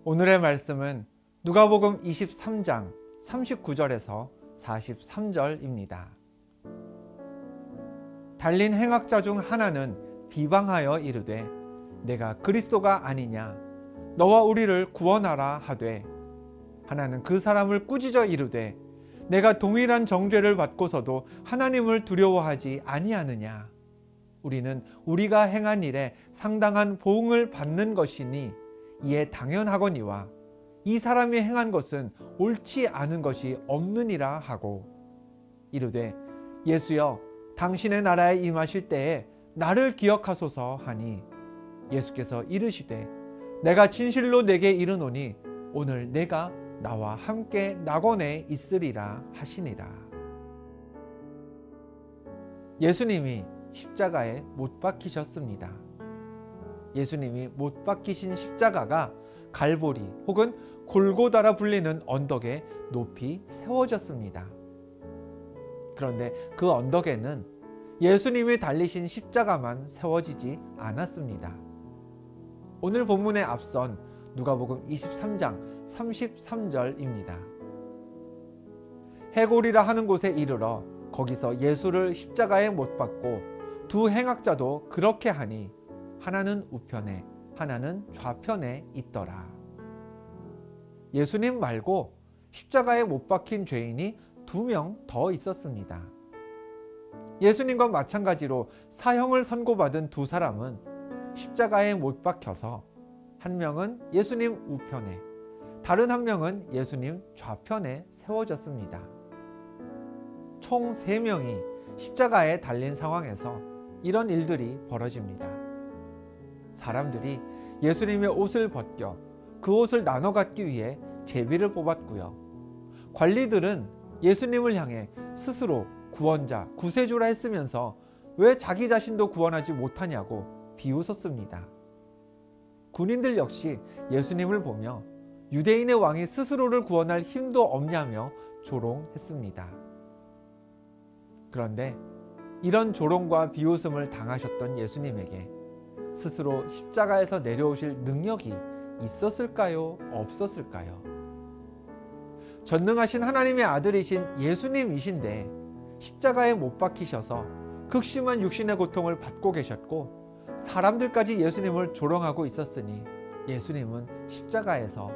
오늘의 말씀은 누가복음 23장 39절에서 43절입니다. 달린 행악자 중 하나는 비방하여 이르되 내가 그리스도가 아니냐 너와 우리를 구원하라 하되, 하나는 그 사람을 꾸짖어 이르되 내가 동일한 정죄를 받고서도 하나님을 두려워하지 아니하느냐. 우리는 우리가 행한 일에 상당한 보응을 받는 것이니 이에 당연하거니와 이 사람이 행한 것은 옳지 않은 것이 없느니라 하고, 이르되 예수여 당신의 나라에 임하실 때에 나를 기억하소서 하니, 예수께서 이르시되 내가 진실로 내게 이르노니 오늘 내가 나와 함께 낙원에 있으리라 하시니라. 예수님이 십자가에 못 박히셨습니다. 예수님이 못 박히신 십자가가 갈보리 혹은 골고다라 불리는 언덕에 높이 세워졌습니다. 그런데 그 언덕에는 예수님이 달리신 십자가만 세워지지 않았습니다. 오늘 본문에 앞선 누가복음 23장 33절입니다. 해골이라 하는 곳에 이르러 거기서 예수를 십자가에 못 박고 두 행악자도 그렇게 하니 하나는 우편에 하나는 좌편에 있더라. 예수님 말고 십자가에 못 박힌 죄인이 2명 더 있었습니다. 예수님과 마찬가지로 사형을 선고받은 두 사람은 십자가에 못 박혀서 한 명은 예수님 우편에, 다른 한 명은 예수님 좌편에 세워졌습니다. 총 3명이 십자가에 달린 상황에서 이런 일들이 벌어집니다. 사람들이 예수님의 옷을 벗겨 그 옷을 나눠 갖기 위해 제비를 뽑았고요. 관리들은 예수님을 향해 스스로 구원자, 구세주라 했으면서 왜 자기 자신도 구원하지 못하냐고 비웃었습니다. 군인들 역시 예수님을 보며 유대인의 왕이 스스로를 구원할 힘도 없냐며 조롱했습니다. 그런데 이런 조롱과 비웃음을 당하셨던 예수님에게 스스로 십자가에서 내려오실 능력이 있었을까요? 없었을까요? 전능하신 하나님의 아들이신 예수님이신데 십자가에 못 박히셔서 극심한 육신의 고통을 받고 계셨고 사람들까지 예수님을 조롱하고 있었으니 예수님은 십자가에서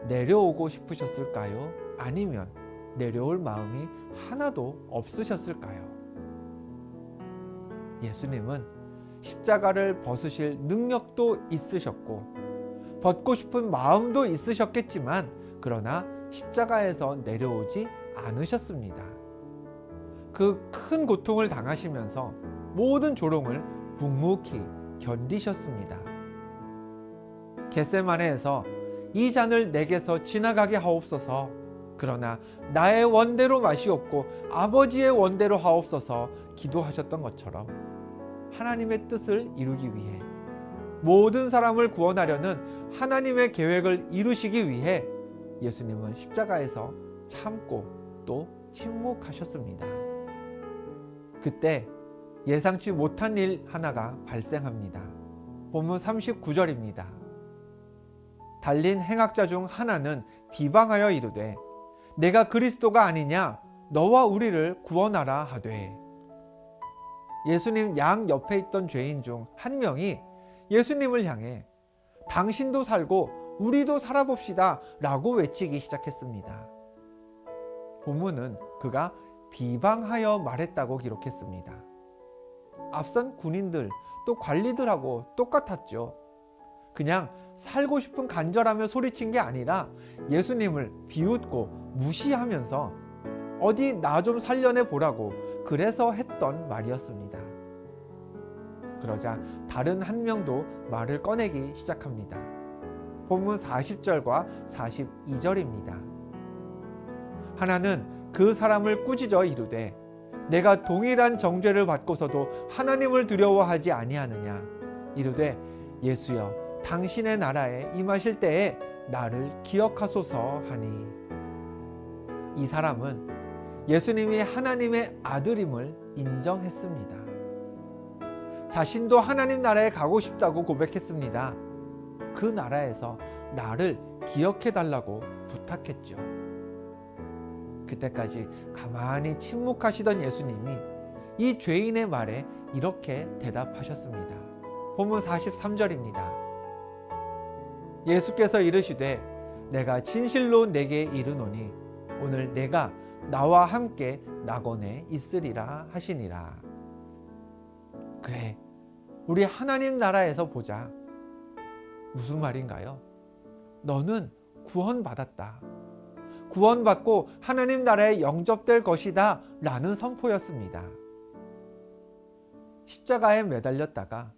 내려오고 싶으셨을까요? 아니면 내려올 마음이 하나도 없으셨을까요? 예수님은 십자가를 벗으실 능력도 있으셨고 벗고 싶은 마음도 있으셨겠지만 그러나 십자가에서 내려오지 않으셨습니다. 그 큰 고통을 당하시면서 모든 조롱을 묵묵히 견디셨습니다. 겟세마네에서 이 잔을 내게서 지나가게 하옵소서, 그러나 나의 원대로 마시옵고 아버지의 원대로 하옵소서 기도하셨던 것처럼 하나님의 뜻을 이루기 위해, 모든 사람을 구원하려는 하나님의 계획을 이루시기 위해 예수님은 십자가에서 참고 또 침묵하셨습니다. 그때 예상치 못한 일 하나가 발생합니다. 본문 39절입니다. 달린 행악자 중 하나는 비방하여 이르되 내가 그리스도가 아니냐 너와 우리를 구원하라 하되, 예수님 양 옆에 있던 죄인 중 한 명이 예수님을 향해 당신도 살고 우리도 살아봅시다 라고 외치기 시작했습니다. 본문은 그가 비방하여 말했다고 기록했습니다. 앞선 군인들 또 관리들하고 똑같았죠. 그냥 살고 싶은 간절하며 소리친 게 아니라 예수님을 비웃고 무시하면서 어디 나 좀 살려내 보라고 그래서 했던 말이었습니다. 그러자 다른 한 명도 말을 꺼내기 시작합니다. 본문 40절과 42절입니다. 하나는 그 사람을 꾸짖어 이르되 내가 동일한 정죄를 받고서도 하나님을 두려워하지 아니하느냐. 이르되 예수여 당신의 나라에 임하실 때에 나를 기억하소서 하니, 이 사람은 예수님이 하나님의 아들임을 인정했습니다. 자신도 하나님 나라에 가고 싶다고 고백했습니다. 그 나라에서 나를 기억해 달라고 부탁했죠. 그때까지 가만히 침묵하시던 예수님이 이 죄인의 말에 이렇게 대답하셨습니다. 본문 43절입니다. 예수께서 이르시되 내가 진실로 내게 이르노니 오늘 내가 나와 함께 낙원에 있으리라 하시니라. 그래, 우리 하나님 나라에서 보자. 무슨 말인가요? 너는 구원받았다. 구원받고 하나님 나라에 영접될 것이다 라는 선포였습니다. 십자가에 매달렸다가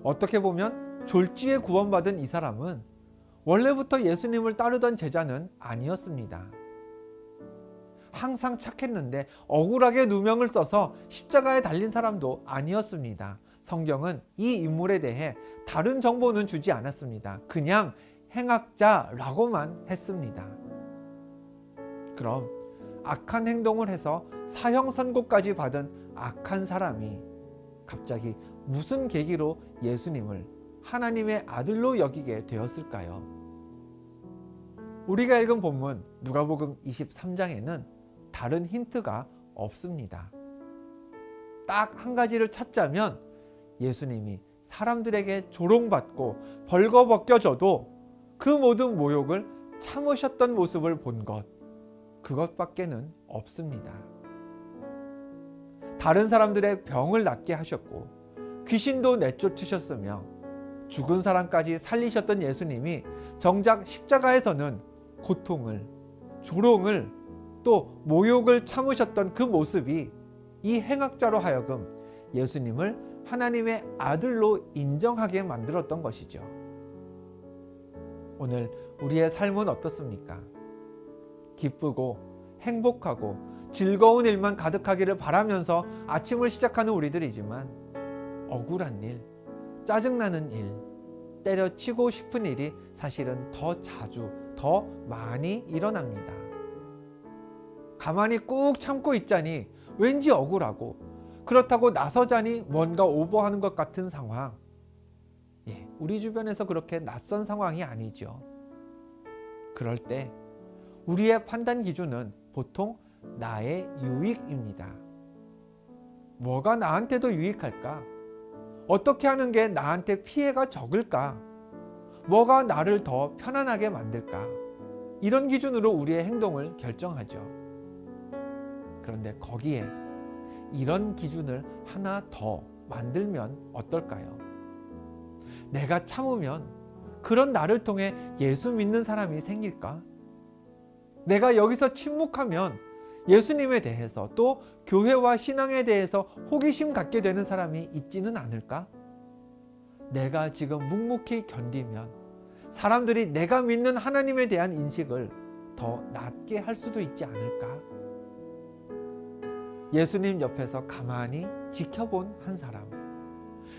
어떻게 보면 졸지에 구원받은 이 사람은 원래부터 예수님을 따르던 제자는 아니었습니다. 항상 착했는데 억울하게 누명을 써서 십자가에 달린 사람도 아니었습니다. 성경은 이 인물에 대해 다른 정보는 주지 않았습니다. 그냥 행악자라고만 했습니다. 그럼 악한 행동을 해서 사형 선고까지 받은 악한 사람이 갑자기 무슨 계기로 예수님을 하나님의 아들로 여기게 되었을까요? 우리가 읽은 본문 누가복음 23장에는 다른 힌트가 없습니다. 딱 한 가지를 찾자면 예수님이 사람들에게 조롱받고 벌거벗겨져도 그 모든 모욕을 참으셨던 모습을 본 것, 그것밖에는 없습니다. 다른 사람들의 병을 낫게 하셨고 귀신도 내쫓으셨으며 죽은 사람까지 살리셨던 예수님이 정작 십자가에서는 고통을, 조롱을, 또 모욕을 참으셨던 그 모습이 이 행악자로 하여금 예수님을 하나님의 아들로 인정하게 만들었던 것이죠. 오늘 우리의 삶은 어떻습니까? 기쁘고 행복하고 즐거운 일만 가득하기를 바라면서 아침을 시작하는 우리들이지만 억울한 일, 짜증나는 일, 때려치고 싶은 일이 사실은 더 자주, 더 많이 일어납니다. 가만히 꾹 참고 있자니 왠지 억울하고 그렇다고 나서자니 뭔가 오버하는 것 같은 상황. 우리 주변에서 그렇게 낯선 상황이 아니죠. 그럴 때 우리의 판단 기준은 보통 나의 유익입니다. 뭐가 나한테도 유익할까? 어떻게 하는 게 나한테 피해가 적을까? 뭐가 나를 더 편안하게 만들까? 이런 기준으로 우리의 행동을 결정하죠. 그런데 거기에 이런 기준을 하나 더 만들면 어떨까요? 내가 참으면 그런 나를 통해 예수 믿는 사람이 생길까? 내가 여기서 침묵하면 예수님에 대해서 또 교회와 신앙에 대해서 호기심 갖게 되는 사람이 있지는 않을까? 내가 지금 묵묵히 견디면 사람들이 내가 믿는 하나님에 대한 인식을 더 낮게 할 수도 있지 않을까? 예수님 옆에서 가만히 지켜본 한 사람,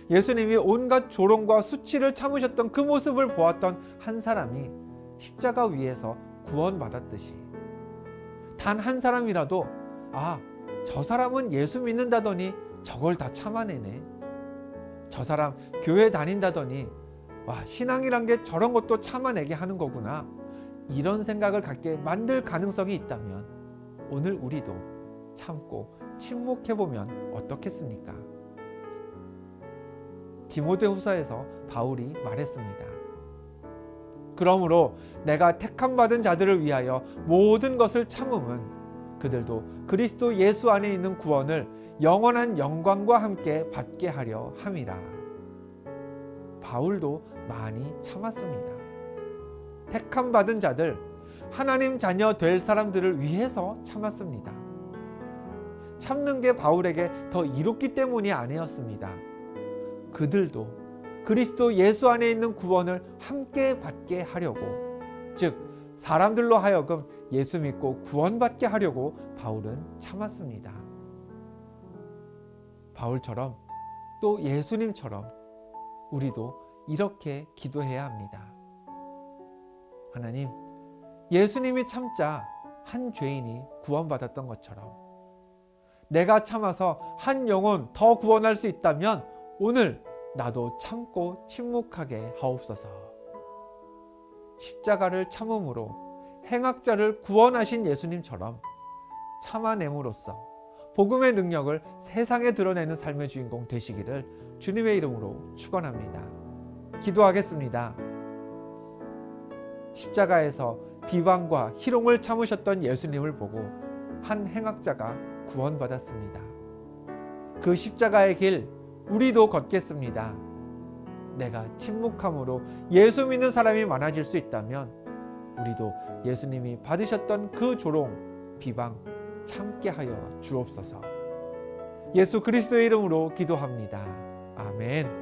예수님이 온갖 조롱과 수치를 참으셨던 그 모습을 보았던 한 사람이 십자가 위에서 구원받았듯이 단 한 사람이라도 저 사람은 예수 믿는다더니 저걸 다 참아내네, 저 사람 교회 다닌다더니 신앙이란 게 저런 것도 참아내게 하는 거구나, 이런 생각을 갖게 만들 가능성이 있다면 오늘 우리도 참고 침묵해보면 어떻겠습니까? 디모데후서에서 바울이 말했습니다. 그러므로 내가 택함받은 자들을 위하여 모든 것을 참음은 그들도 그리스도 예수 안에 있는 구원을 영원한 영광과 함께 받게 하려 함이라. 바울도 많이 참았습니다. 택함받은 자들, 하나님 자녀 될 사람들을 위해서 참았습니다. 참는 게 바울에게 더 이롭기 때문이 아니었습니다. 그들도 그리스도 예수 안에 있는 구원을 함께 받게 하려고, 즉 사람들로 하여금 예수 믿고 구원받게 하려고 바울은 참았습니다. 바울처럼 또 예수님처럼 우리도 이렇게 기도해야 합니다. 하나님, 예수님이 참자 한 죄인이 구원받았던 것처럼 내가 참아서 한 영혼 더 구원할 수 있다면 오늘 나도 참고 침묵하게 하옵소서. 십자가를 참음으로 행악자를 구원하신 예수님처럼 참아냄으로써 복음의 능력을 세상에 드러내는 삶의 주인공 되시기를 주님의 이름으로 축원합니다. 기도하겠습니다. 십자가에서 비방과 희롱을 참으셨던 예수님을 보고 한 행악자가 구원받았습니다. 그 십자가의 길 우리도 걷겠습니다. 내가 침묵함으로 예수 믿는 사람이 많아질 수 있다면 우리도 예수님이 받으셨던 그 조롱, 비방 참게 하여 주옵소서. 예수 그리스도의 이름으로 기도합니다. 아멘.